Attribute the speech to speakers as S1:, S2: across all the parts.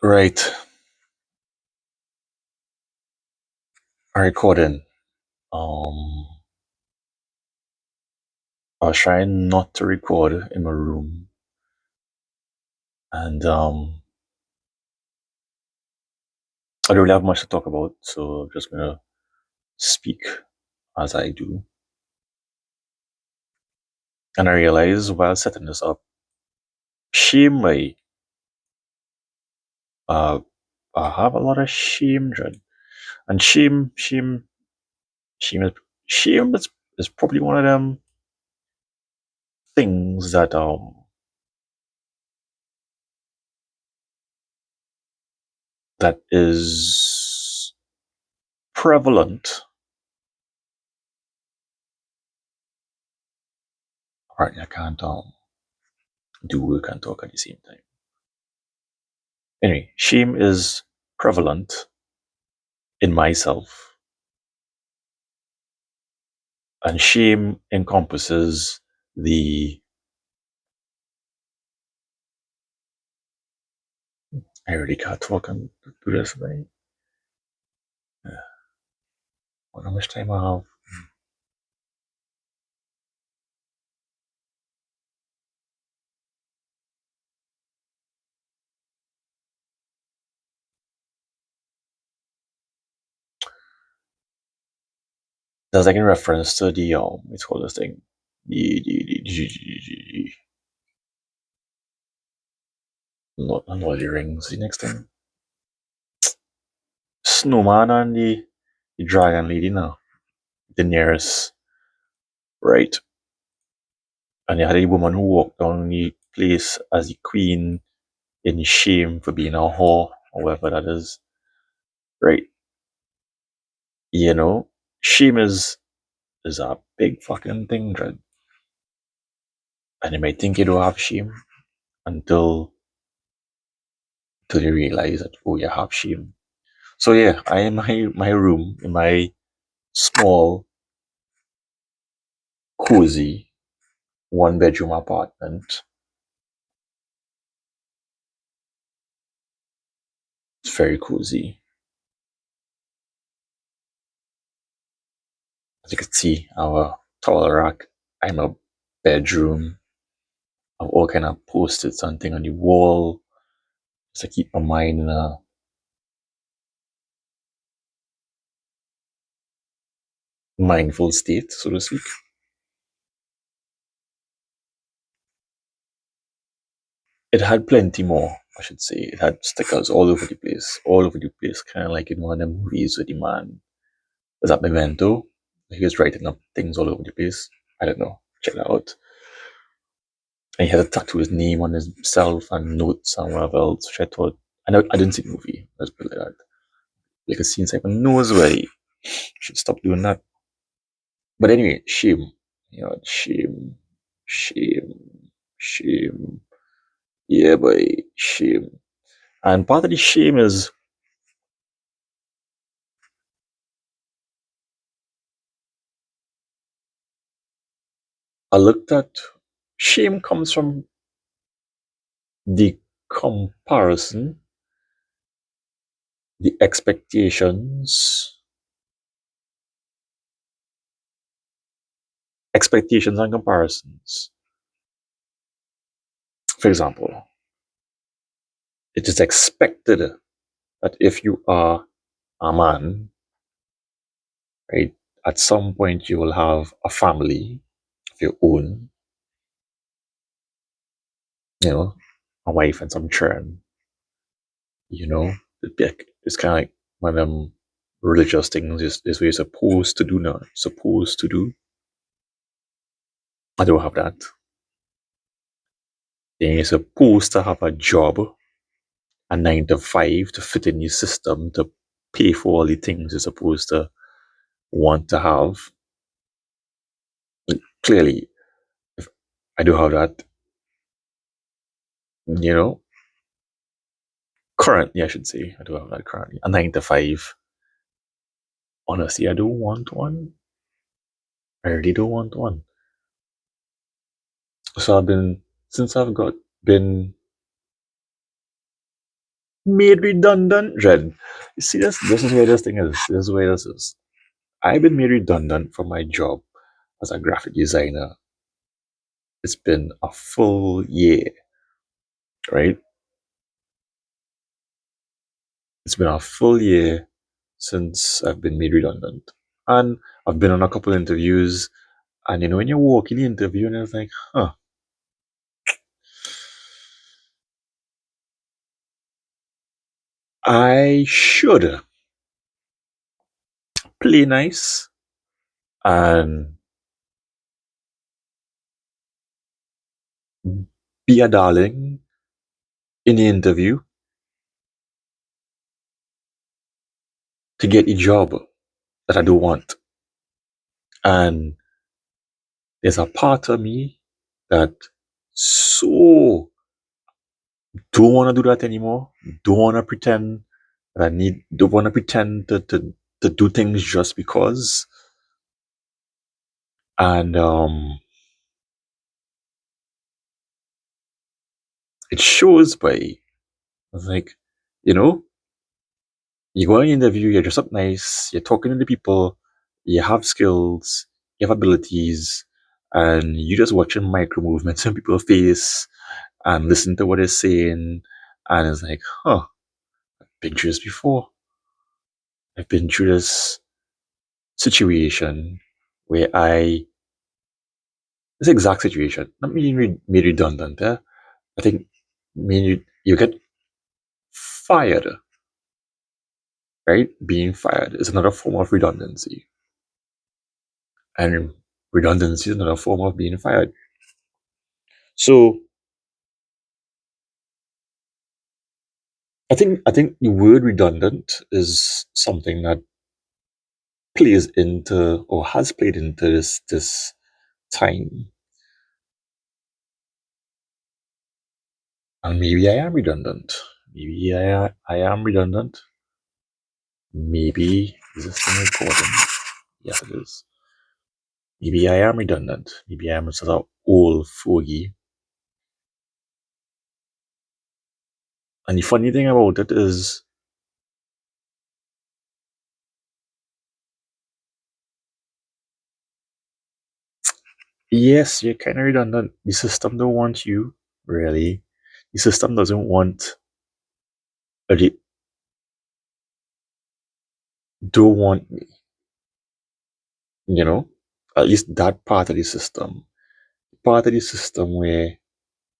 S1: Right. I recording. Um, I was trying not to record in my room, and I don't really have much to talk about, so I'm just gonna speak as I do. And I realized while setting this up, shame my uh, I have a lot of shame dread, and shame, is, shame is probably one of them things that is prevalent. Right, I can't do work and talk at the same time. Anyway, shame is prevalent in myself, and shame encompasses the. I really can't talk and do this, right? Yeah. How much time I have? That's like in reference to the it's called this thing, the not the rings. The next thing, snowman and the dragon lady now, the nearest, right? And you had a woman who walked down the place as the queen in shame for being a whore or whatever that is, right? You know, shame is a big fucking thing, Dread. And you might think you don't have shame until you realize that oh you have shame. So yeah, I in my room, in my small, cozy, one bedroom apartment. It's very cozy. As you can see, our towel rack, I'm a bedroom. I've all kind of posted something on the wall just to keep my mind in a mindful state, so to speak. It had plenty more, I should say. It had stickers all over the place, kind of like in one of the movies where the man was at Memento. He was writing up things all over the place. I don't know. Check that out. And he had a tattoo his name on himself and notes and whatever else, which I thought, I didn't see the movie. Let's put it like that. Like a scene like my nose where he should stop doing that. But anyway, shame. You know, shame, shame. Yeah, boy, shame. And part of the shame is I looked at shame comes from the comparison, the expectations and comparisons. For example, it is expected that if you are a man, right, at some point you will have a family of your own, you know, a wife and some children, you know. It's kind of like one of them religious things is what you're supposed to do now. Supposed to do. I don't have that. Then you're supposed to have a job, a 9 to 5 to fit in your system to pay for all the things you're supposed to want to have. Clearly, if I do have that, you know, currently, I should say, I do have that currently. A 9 to 5. Honestly, I don't want one. I really don't want one. So since I've been made redundant, Red. You see, this is where this thing is. This is where this is. I've been made redundant from my job as a graphic designer. It's been a full year, right? It's been a full year since I've been made redundant. And I've been on a couple interviews, and when you walk in the interview and it's like, huh, I should play nice and be a darling in the interview to get a job that I don't want. And there's a part of me that so don't want to do that anymore. Don't want to pretend that don't want to pretend to do things just because. And it shows by, like, you know, you go on an interview, you dress up nice, you're talking to the people, you have skills, you have abilities, and you just watching micro movements in people's face and listen to what they're saying. And it's like, huh, I've been through this before. I've been through this situation where this exact situation, not being made redundant, I think you get fired, right? Being fired is another form of redundancy. And redundancy is another form of being fired. So I think the word redundant is something that plays into or has played into this time. And maybe I am redundant. Maybe I am redundant. Maybe is this thing recording? Yes, it is. Maybe I am redundant. Maybe I am sort of old fogey. And the funny thing about it is, yes, you're kind of redundant. The system don't want you, really. The system doesn't want, or they don't want me, you know? At least that part of the system. Part of the system where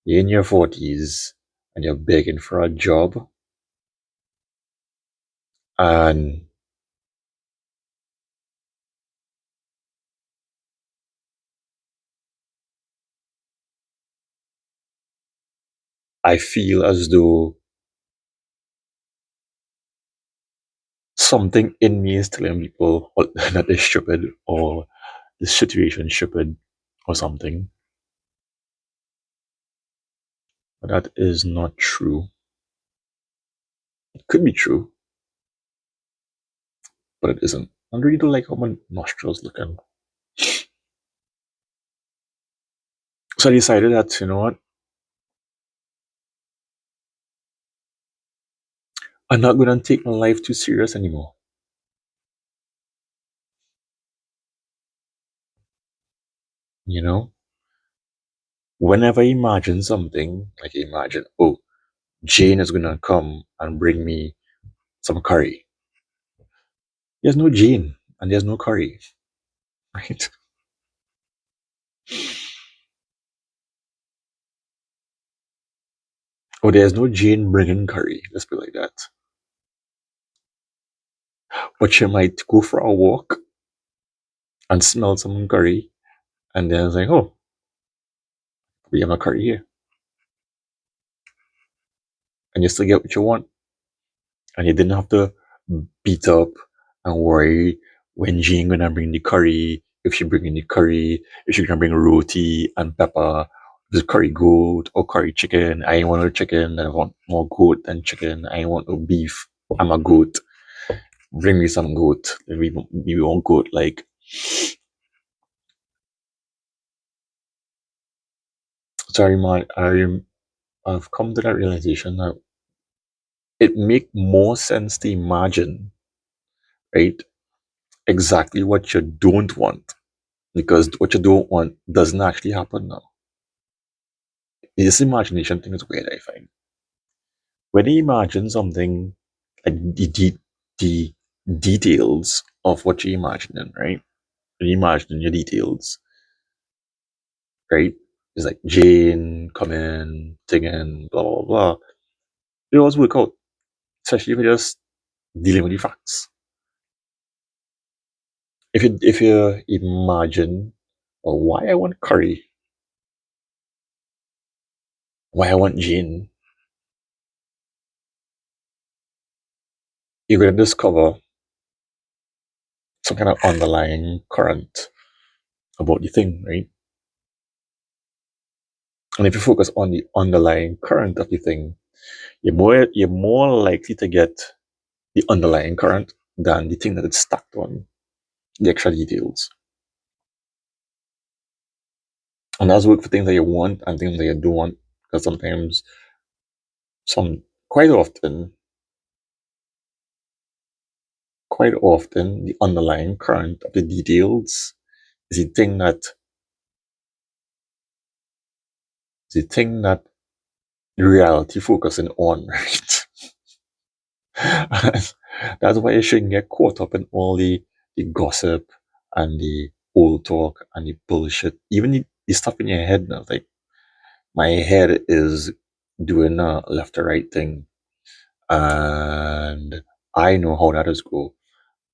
S1: you're in your 40s and you're begging for a job, and I feel as though something in me is telling people that they're stupid or the situation is stupid or something. But that is not true. It could be true, but it isn't. I really don't like how my nostrils looking. So I decided that, you know what, I'm not going to take my life too serious anymore. You know, whenever I imagine something, like I imagine, oh, Jane is going to come and bring me some curry. There's no Jane and there's no curry, right? Or there's no Jane bringing curry. Let's put it like that. But she might go for a walk and smell some curry, and then it's like, oh, we have a curry here, and you still get what you want, and you didn't have to beat up and worry when Jane gonna bring the curry, if she bringing the curry, if she gonna bring roti and pepper, the curry goat or curry chicken. I ain't want no chicken, I want more goat than chicken. I ain't want no beef. I'm a goat. Bring me some goat. We want goat. Like, sorry, man. I've come to that realization that it make more sense to imagine, right? Exactly what you don't want, because what you don't want doesn't actually happen now. This imagination thing is weird, I find. When you imagine something, like the details of what you're imagining, right? When you imagine your details, right? It's like Jane coming, singing, blah blah blah. It always work out, especially if you're just dealing with the facts. If you imagine, well, why I want curry, why I want Jane, you're gonna discover some kind of underlying current about the thing, right? And if you focus on the underlying current of the thing, you're more likely to get the underlying current than the thing that it's stacked on, the extra details. And that's work for things that you want and things that you don't want. Because sometimes, quite often, the underlying current of the details is the thing that reality focusing on, right? That's why you shouldn't get caught up in all the gossip and the old talk and the bullshit. Even the stuff in your head now. Like, my head is doing a left to right thing, and I know how that is go.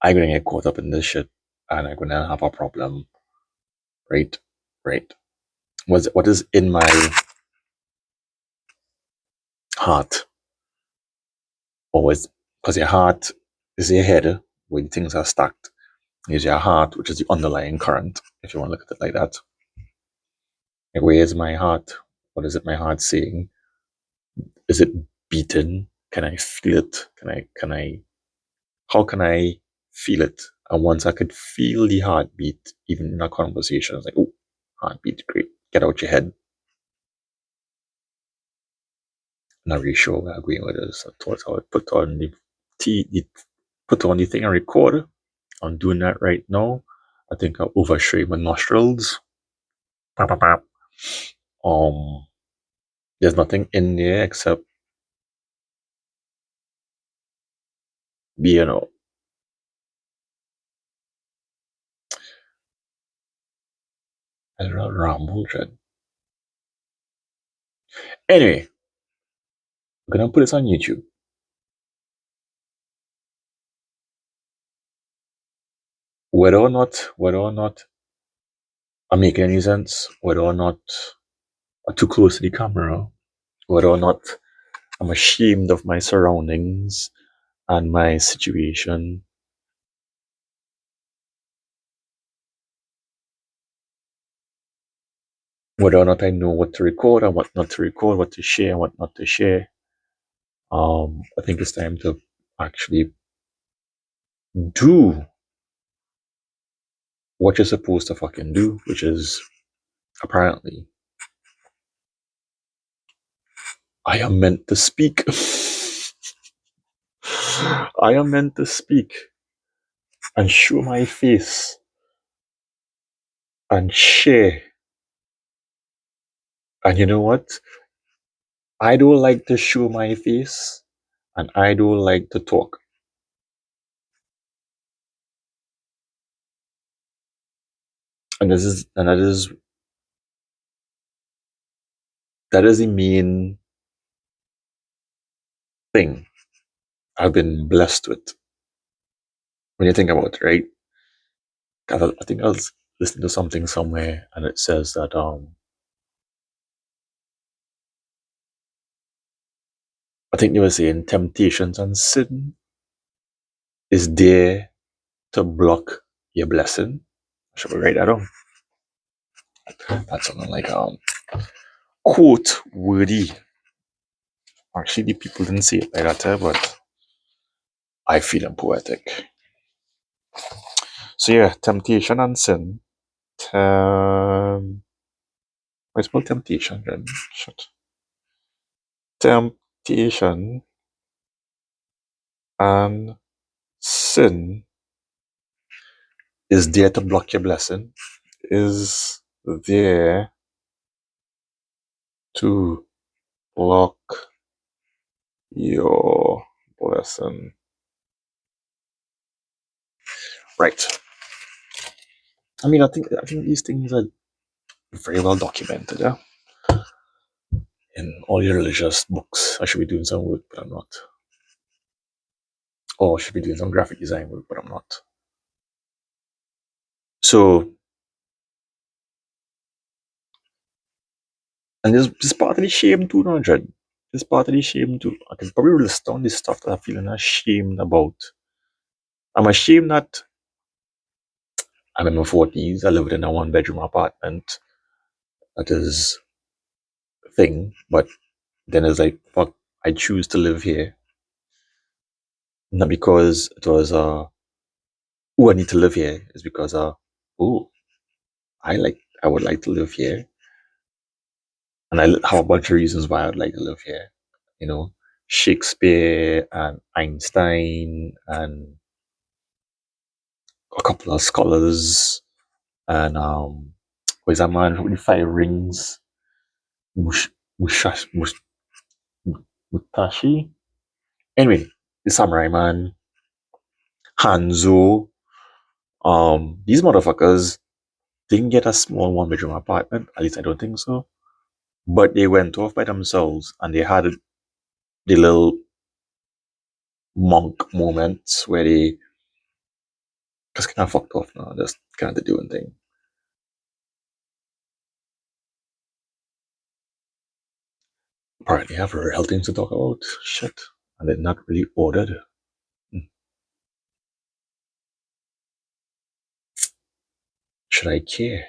S1: I'm gonna get caught up in this shit, and I'm gonna have a problem. Right, right. What is in my heart? Always, because your heart is your head where things are stacked. Is your heart, which is the underlying current, if you want to look at it like that. Like, where is my heart? What is it my heart saying? Is it beating? Can I feel it? How can I feel it? And once I could feel the heartbeat, even in a conversation, I was like, oh, heartbeat, great. Get out your head. Not really sure where I'm going with this. I thought I would put on the thing and record. I'm doing that right now. I think I'll overstray my nostrils. Pap, pap, pap. Um, there's nothing in there except, you know, a ramble dread. Anyway, I'm gonna put this on YouTube. Whether or not I'm making any sense, whether or not I'm too close to the camera, whether or not I'm ashamed of my surroundings and my situation, whether or not I know what to record and what not to record, what to share and what not to share. I think it's time to actually do what you're supposed to fucking do, which is, apparently, I am meant to speak. I am meant to speak and show my face and share. And you know what? I don't like to show my face and I don't like to talk. And that is the main thing I've been blessed with. When you think about it, right? 'Cause I think I was listening to something somewhere and it says that I think they were saying temptations and sin is there to block your blessing. Should we write that down? That's something like quote worthy. Actually, the people didn't say it like that, but I feel them poetic. So yeah, temptation and sin. I spell temptation then. Shit. Temptation And sin is there to block your blessing, is there to block your blessing. Right. I think these things are very well documented, yeah? In all your religious books. I should be doing some work, but I'm not. Or I should be doing some graphic design work, but I'm not. So, and this part of the shame too, no, Dread. This part of the shame too. I can probably list down this stuff that I'm feeling ashamed about. I'm ashamed that I'm in my 40s. I lived in a one bedroom apartment. That is a thing. But then it's like, fuck, I choose to live here. Not because it was, oh, I need to live here. It's because, oh, I would like to live here. And I have a bunch of reasons why I'd like to live here. You know, Shakespeare and Einstein and a couple of scholars and what is that man with the five rings? Mush Mushash Mush Mutashi. Anyway, the samurai man, Hanzo, these motherfuckers didn't get a small one bedroom apartment, at least I don't think so. But they went off by themselves and they had the little monk moments where they just kind of fucked off now, just kind of doing thing. Apparently, I have real things to talk about. Shit. And they're not really ordered. Hmm. Should I care?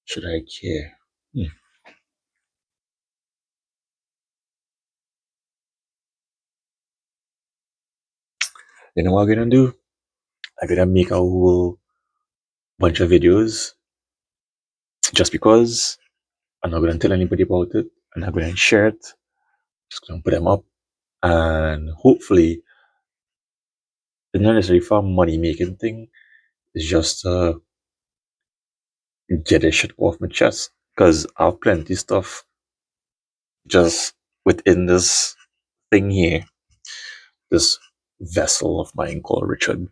S1: Should I care? Hmm. You know what I'm gonna do? I'm gonna make a whole bunch of videos just because I'm not gonna tell anybody about it. I'm not gonna share it. Just gonna put them up and hopefully it's not necessarily for a money making thing. It's just get this shit off my chest. Because I have plenty stuff just within this thing here, this vessel of mine called Richard,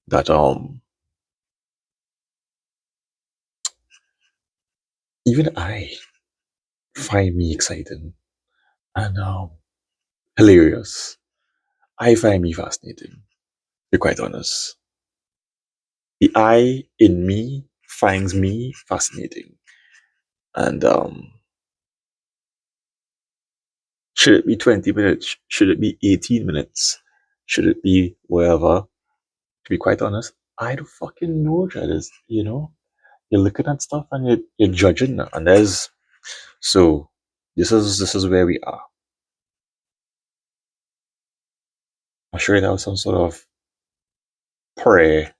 S1: that even I find me exciting and hilarious. I find me fascinating, to be quite honest. The I in me finds me fascinating. And should it be 20 minutes? Should it be 18 minutes? Should it be wherever? To be quite honest, I don't fucking know, Jadis. You know, you're looking at stuff and you're judging, and there's so this is where we are. I'm sure that was some sort of prayer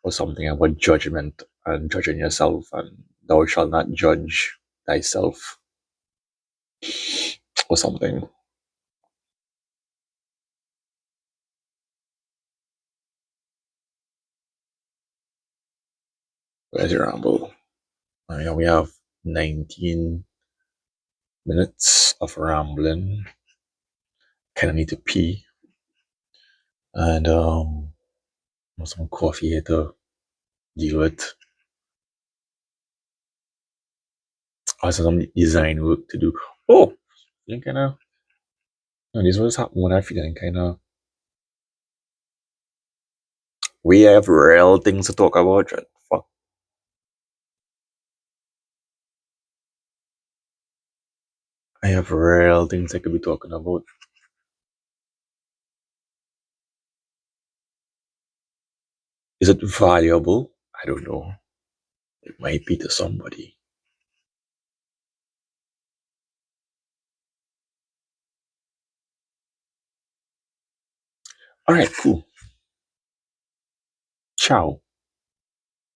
S1: or something about judgment and judging yourself, and thou shalt not judge thyself or something. Where's your ramble? I mean, we have 19 minutes of rambling. Kind of need to pee and want some coffee here to deal with. Also, some design work to do. Oh, you kind of. No, this was happening when I feeling kind of. We have real things to talk about. Right? Fuck. I have real things I could be talking about. Is it valuable? I don't know. It might be to somebody. All right, cool. Ciao.